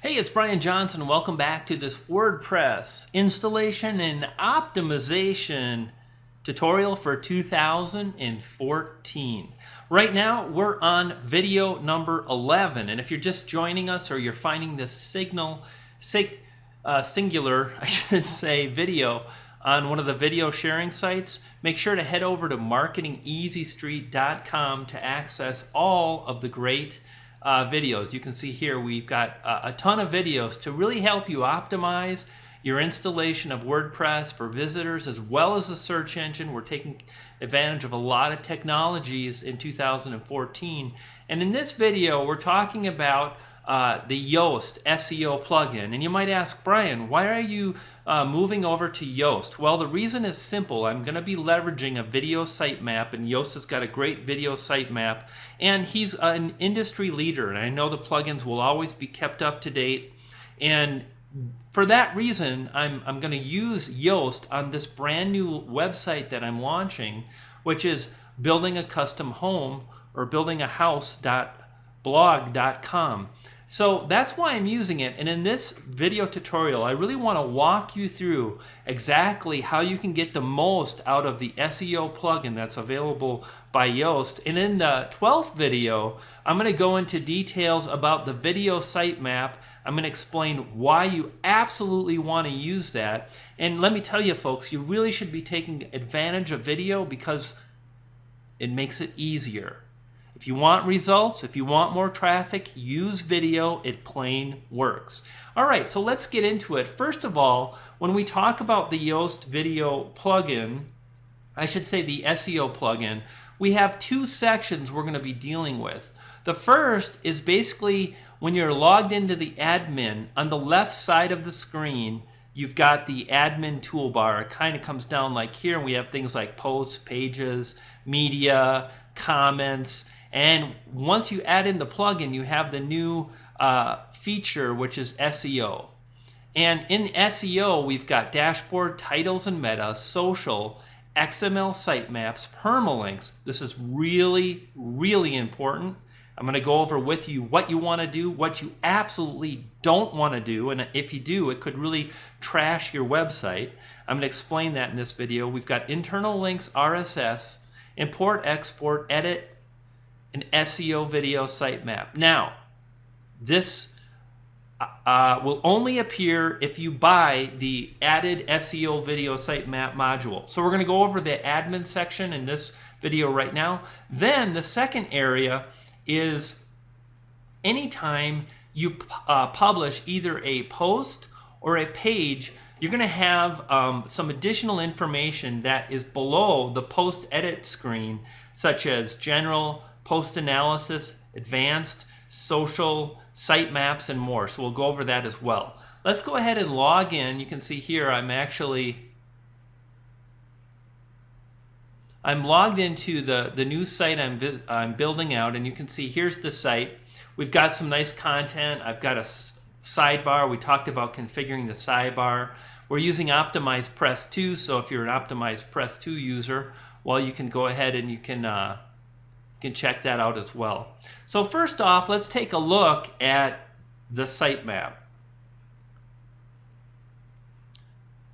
Hey, it's Brian Johnson. Welcome back to this WordPress installation and optimization tutorial for 2014. Right now, we're on video number 11. And if you're just joining us or you're finding this singular, I should say, video on one of the video sharing sites, make sure to head over to marketingeasystreet.com to access all of the great videos. You can see here we've got a ton of videos to really help you optimize your installation of WordPress for visitors as well as the search engine. We're taking advantage of a lot of technologies in 2014. And in this video, we're talking about the Yoast SEO plugin. And you might ask, Brian, why are you moving over to Yoast? Well, the reason is simple. I'm going to be leveraging a video sitemap, and Yoast has got a great video sitemap, and he's an industry leader, and I know the plugins will always be kept up to date. And for that reason, I'm going to use Yoast on this brand new website that I'm launching, which is building a custom home or building a house.blog.com. So that's why I'm using it. And in this video tutorial, I really want to walk you through exactly how you can get the most out of the SEO plugin that's available by Yoast. And in the 12th video, I'm going to go into details about the video sitemap. I'm going to explain why you absolutely want to use that. And let me tell you, folks, you really should be taking advantage of video because it makes it easier. If you want results, if you want more traffic, use video. It plain works. All right, so let's get into it. First of all, when we talk about the Yoast video plugin, I should say the SEO plugin, we have two sections we're going to be dealing with. The first is basically when you're logged into the admin, on the left side of the screen, you've got the admin toolbar. It kind of comes down like here, and we have things like posts, pages, media, comments. And once you add in the plugin, you have the new feature, which is SEO. And in SEO, we've got dashboard, titles and meta, social, XML sitemaps, permalinks. This is really, really important. I'm going to go over with you what you want to do, what you absolutely don't want to do. And if you do, it could really trash your website. I'm going to explain that in this video. We've got internal links, RSS, import, export, edit, an SEO video sitemap. Now, this will only appear if you buy the added SEO video sitemap module. So we're going to go over the admin section in this video right now. Then the second area is anytime you publish either a post or a page, you're going to have some additional information that is below the post edit screen, such as general, post analysis, advanced, social, sitemaps, and more. So we'll go over that as well. Let's go ahead and log in. You can see here I'm logged into the new site I'm building out, and you can see here's the site. We've got some nice content. I've got a sidebar. We talked about configuring the sidebar. We're using Optimize Press 2, so if you're an Optimize Press 2 user, well, you can go ahead and you can check that out as well. So first off, let's take a look at the sitemap.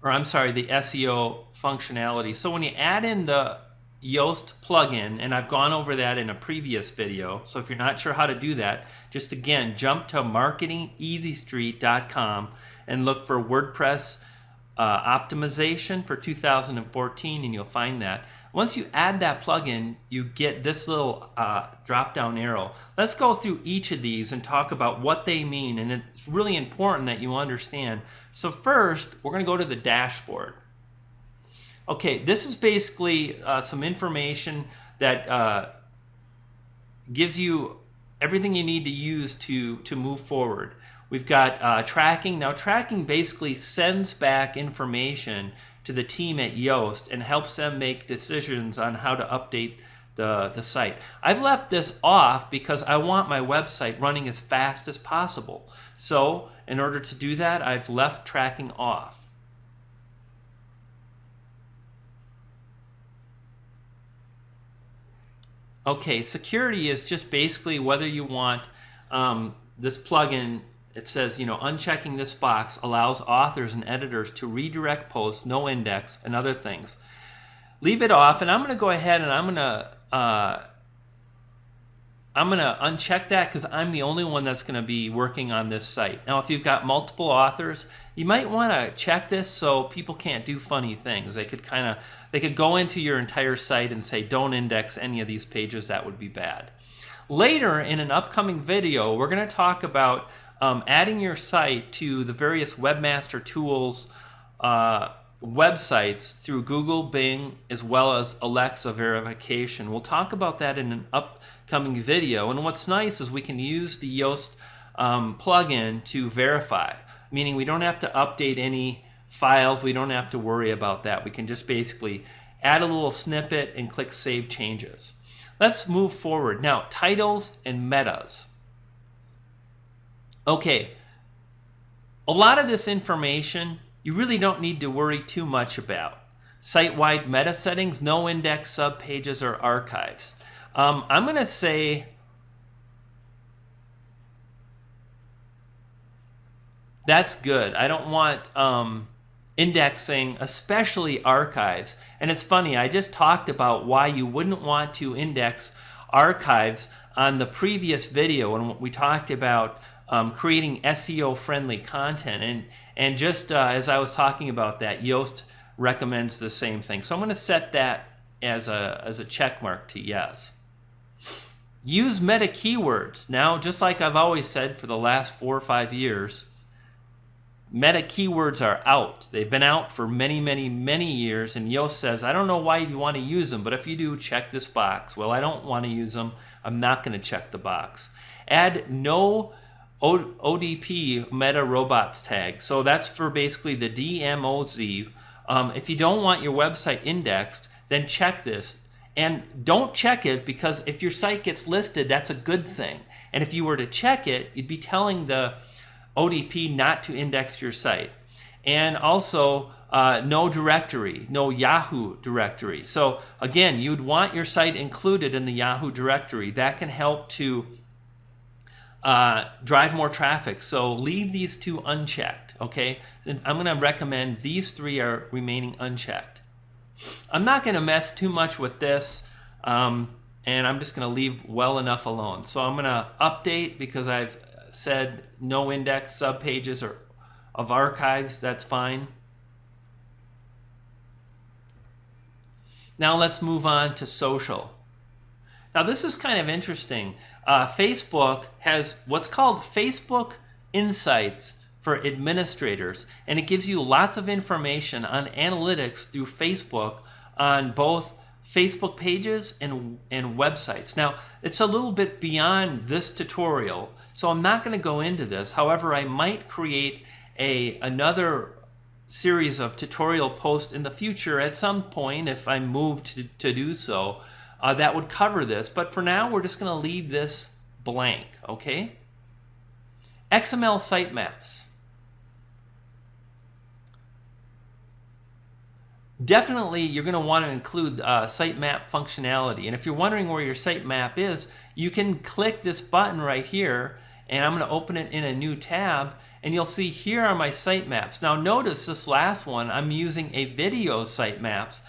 Or I'm sorry, the SEO functionality. So when you add in the Yoast plugin, and I've gone over that in a previous video, so if you're not sure how to do that, just again, jump to marketingeasystreet.com and look for WordPress optimization for 2014, and you'll find that. Once you add that plugin, you get this little drop-down arrow. Let's go through each of these and talk about what they mean, and it's really important that you understand. So first, we're going to go to the dashboard. Okay, this is basically some information that gives you everything you need to use to move forward. We've got tracking. Now, tracking basically sends back information to the team at Yoast and helps them make decisions on how to update the site. I've left this off because I want my website running as fast as possible. So in order to do that, I've left tracking off. Okay, security is just basically whether you want this plugin it says, you know, unchecking this box allows authors and editors to redirect posts, no index, and other things. Leave it off, and I'm going to go ahead and I'm going to uncheck that because I'm the only one that's going to be working on this site. Now, if you've got multiple authors, you might want to check this so people can't do funny things. They could go into your entire site and say, don't index any of these pages. That would be bad. Later in an upcoming video, we're going to talk about adding your site to the various webmaster tools websites through Google, Bing, as well as Alexa verification. We'll talk about that in an upcoming video. And what's nice is we can use the Yoast plugin to verify, meaning we don't have to update any files. We don't have to worry about that. We can just basically add a little snippet and click Save Changes. Let's move forward. Now, titles and metas. Okay, a lot of this information you really don't need to worry too much about. Site-wide meta settings, no index, subpages, or archives. I'm going to say that's good. I don't want indexing, especially archives. And it's funny, I just talked about why you wouldn't want to index archives on the previous video when we talked about creating SEO-friendly content. And just as I was talking about that, Yoast recommends the same thing. So I'm going to set that as a check mark to yes. Use meta keywords. Now, just like I've always said for the last 4 or 5 years, meta keywords are out. They've been out for many, many, many years, and Yoast says, I don't know why you want to use them, but if you do, check this box. Well, I don't want to use them. I'm not going to check the box. Add no ODP meta robots tag. So that's for basically the DMOZ. If you don't want your website indexed, then check this. And don't check it because if your site gets listed, that's a good thing. And if you were to check it, you'd be telling the ODP not to index your site. And also no directory, no Yahoo directory. So again, you'd want your site included in the Yahoo directory. That can help to drive more traffic. So leave these 2 unchecked, okay? Then I'm going to recommend these 3 are remaining unchecked. I'm not going to mess too much with this, and I'm just going to leave well enough alone. So I'm going to update because I've said no index, subpages, or of archives. That's fine. Now let's move on to social. Now this is kind of interesting. Facebook has what's called Facebook Insights for administrators, and it gives you lots of information on analytics through Facebook on both Facebook pages and websites. Now, it's a little bit beyond this tutorial, so I'm not going to go into this. However, I might create another series of tutorial posts in the future at some point if I'm moved to do so. That would cover this, but for now we're just going to leave this blank, okay? XML sitemaps. Definitely you're going to want to include sitemap functionality, and if you're wondering where your sitemap is, you can click this button right here, and I'm going to open it in a new tab, and you'll see here are my sitemaps. Now notice this last one, I'm using a video sitemap,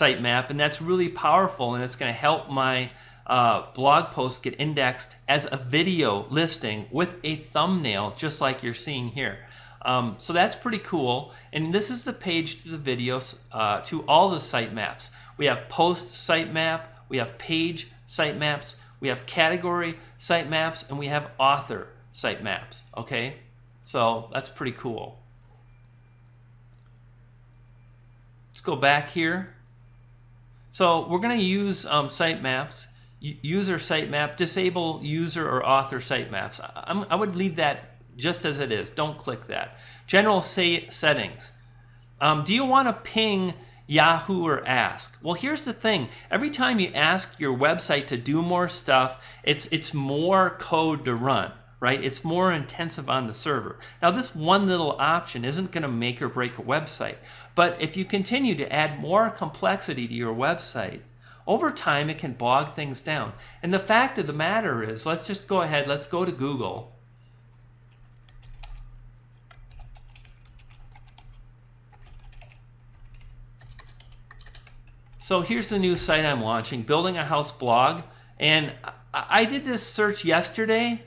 and that's really powerful, and it's going to help my blog post get indexed as a video listing with a thumbnail, just like you're seeing here. So that's pretty cool, and this is the page to the videos, to all the sitemaps. We have post sitemap, we have page sitemaps, we have category sitemaps, and we have author sitemaps, okay? So that's pretty cool. Let's go back here. So we're going to use sitemaps, user sitemap, disable user or author sitemaps. I would leave that just as it is. Don't click that. General settings. Do you want to ping Yahoo or Ask? Well, here's the thing. Every time you ask your website to do more stuff, it's more code to run, right? It's more intensive on the server. Now, this one little option isn't going to make or break a website, but if you continue to add more complexity to your website, over time it can bog things down. And the fact of the matter is, let's just go ahead, let's go to Google. So here's the new site I'm launching, Building a House blog. And I did this search yesterday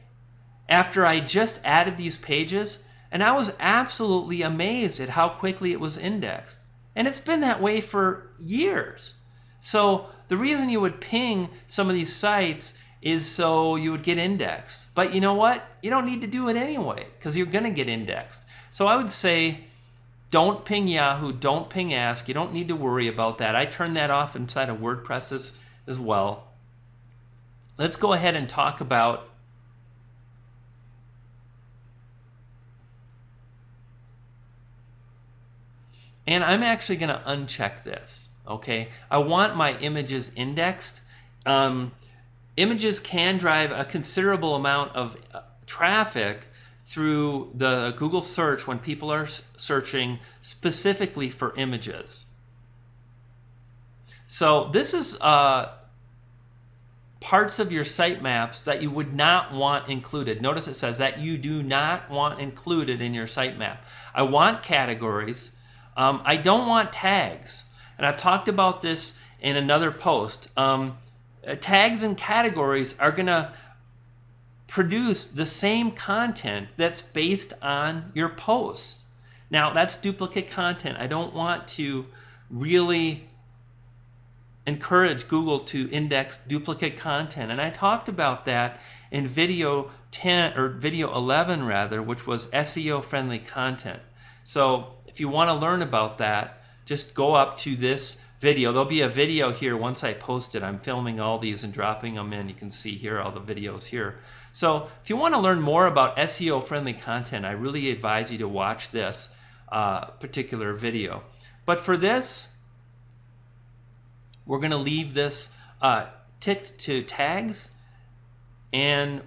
after I just added these pages, and I was absolutely amazed at how quickly it was indexed. And it's been that way for years. So the reason you would ping some of these sites is so you would get indexed. But you know what? You don't need to do it anyway because you're going to get indexed. So I would say don't ping Yahoo, don't ping Ask. You don't need to worry about that. I turn that off inside of WordPress as well. Let's go ahead and talk about and I'm actually going to uncheck this, okay? I want my images indexed. Images can drive a considerable amount of traffic through the Google search when people are searching specifically for images. So this is parts of your sitemaps that you would not want included. Notice it says that you do not want included in your sitemap. I want categories. I don't want tags. And I've talked about this in another post. Tags and categories are going to produce the same content that's based on your posts. Now, that's duplicate content. I don't want to really encourage Google to index duplicate content. And I talked about that in video 10 or video 11 rather, which was SEO friendly content. So if you want to learn about that, just go up to this video. There'll be a video here once I post it. I'm filming all these and dropping them in. You can see here all the videos here. So if you want to learn more about SEO friendly content, I really advise you to watch this particular video. But for this, we're going to leave this ticked to tags, and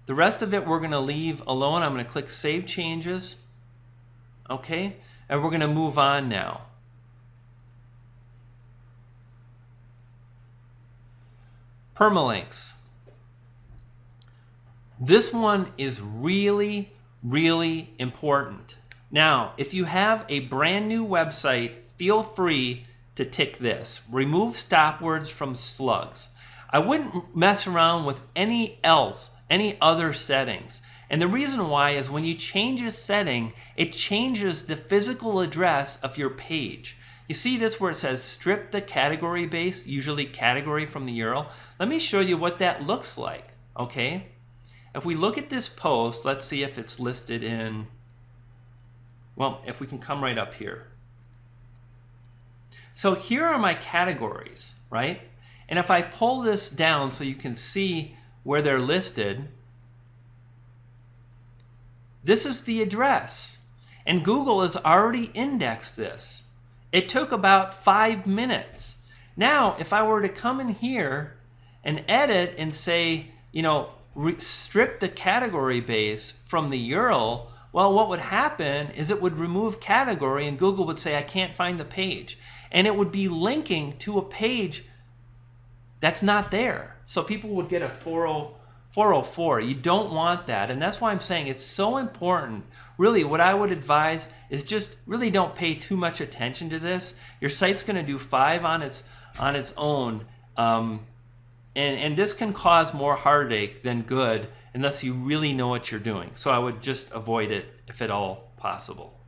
the rest of it we're going to leave alone. I'm going to click Save Changes. Okay, and we're going to move on now. Permalinks. This one is really, really important. Now, if you have a brand new website, feel free to tick this. Remove stop words from slugs. I wouldn't mess around with any other settings. And the reason why is when you change a setting, it changes the physical address of your page. You see this where it says strip the category base, usually category from the URL. Let me show you what that looks like, okay? If we look at this post, let's see if it's listed in, well, if we can come right up here. So here are my categories, right? And if I pull this down so you can see where they're listed, this is the address. And Google has already indexed this. It took about 5 minutes. Now, if I were to come in here and edit and say, you know, strip the category base from the URL, well, what would happen is it would remove category and Google would say, I can't find the page. And it would be linking to a page that's not there. So people would get a 404. You don't want that. And that's why I'm saying it's so important. Really, what I would advise is just really don't pay too much attention to this. Your site's going to do 5 on its own. And this can cause more heartache than good unless you really know what you're doing. So I would just avoid it if at all possible.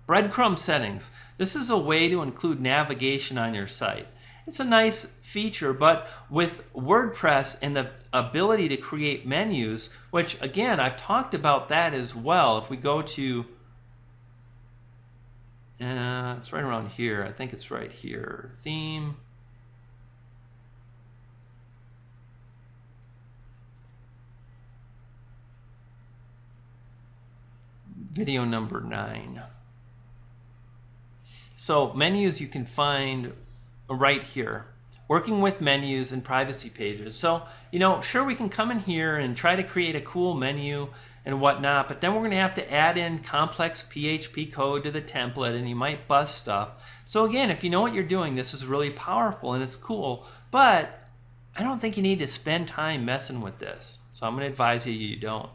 Breadcrumb settings. This is a way to include navigation on your site. It's a nice feature, but with WordPress and the ability to create menus, which again, I've talked about that as well. If we go to, it's right around here. I think it's right here. Theme. Video number 9. So menus you can find right here. Working with menus and privacy pages. So, you know, sure, we can come in here and try to create a cool menu and whatnot, but then we're going to have to add in complex PHP code to the template and you might bust stuff. So again, if you know what you're doing, this is really powerful and it's cool, but I don't think you need to spend time messing with this. So I'm going to advise you don't.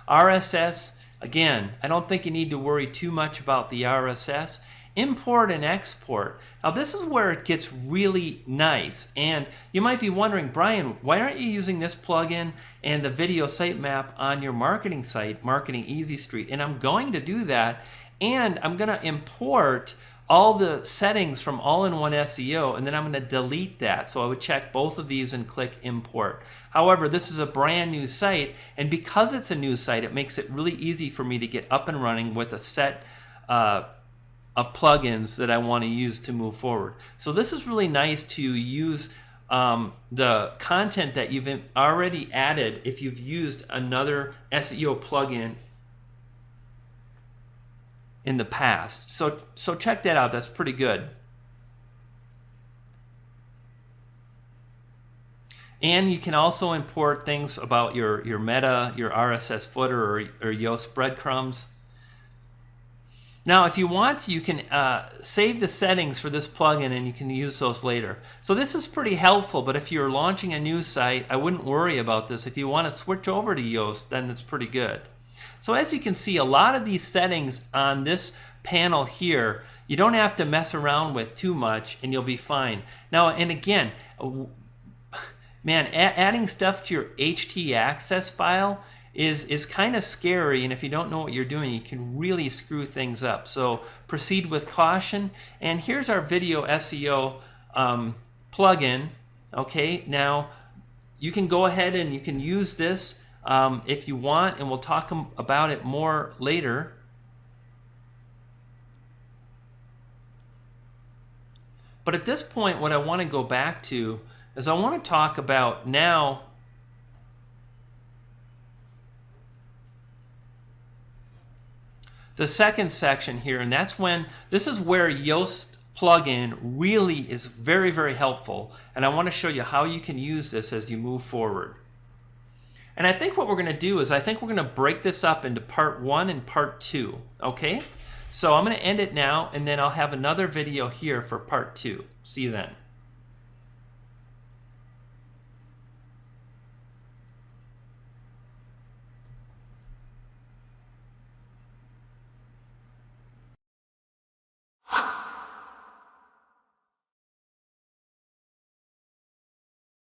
RSS, again, I don't think you need to worry too much about the RSS. import and export. Now this is where it gets really nice, and you might be wondering, Brian, why aren't you using this plugin and the video sitemap on your marketing site, Marketing Easy Street? And I'm going to do that, and I'm going to import all the settings from All-in-One SEO, and then I'm going to delete that. So I would check both of these and click import. However, this is a brand new site, and because it's a new site, it makes it really easy for me to get up and running with a set of plugins that I want to use to move forward. So this is really nice to use the content that you've already added if you've used another SEO plugin in the past. So check that out. That's pretty good. And you can also import things about your meta, your RSS footer, or Yoast breadcrumbs. Now, if you want to, you can save the settings for this plugin and you can use those later. So this is pretty helpful, but if you're launching a new site, I wouldn't worry about this. If you want to switch over to Yoast, then it's pretty good. So as you can see, a lot of these settings on this panel here, you don't have to mess around with too much and you'll be fine. Now, and again, man, adding stuff to your htaccess file is kind of scary, and if you don't know what you're doing, you can really screw things up. So proceed with caution. And here's our video SEO plugin. Okay, now you can go ahead and you can use this if you want, and we'll talk about it more later. But at this point, what I want to go back to is I want to talk about now the second section here, and that's when this is where Yoast plugin really is very, very helpful, and I want to show you how you can use this as you move forward. And I think what we're going to do is I think we're going to break this up into part 1 and part 2. Okay, so I'm going to end it now, and then I'll have another video here for part 2. See you then.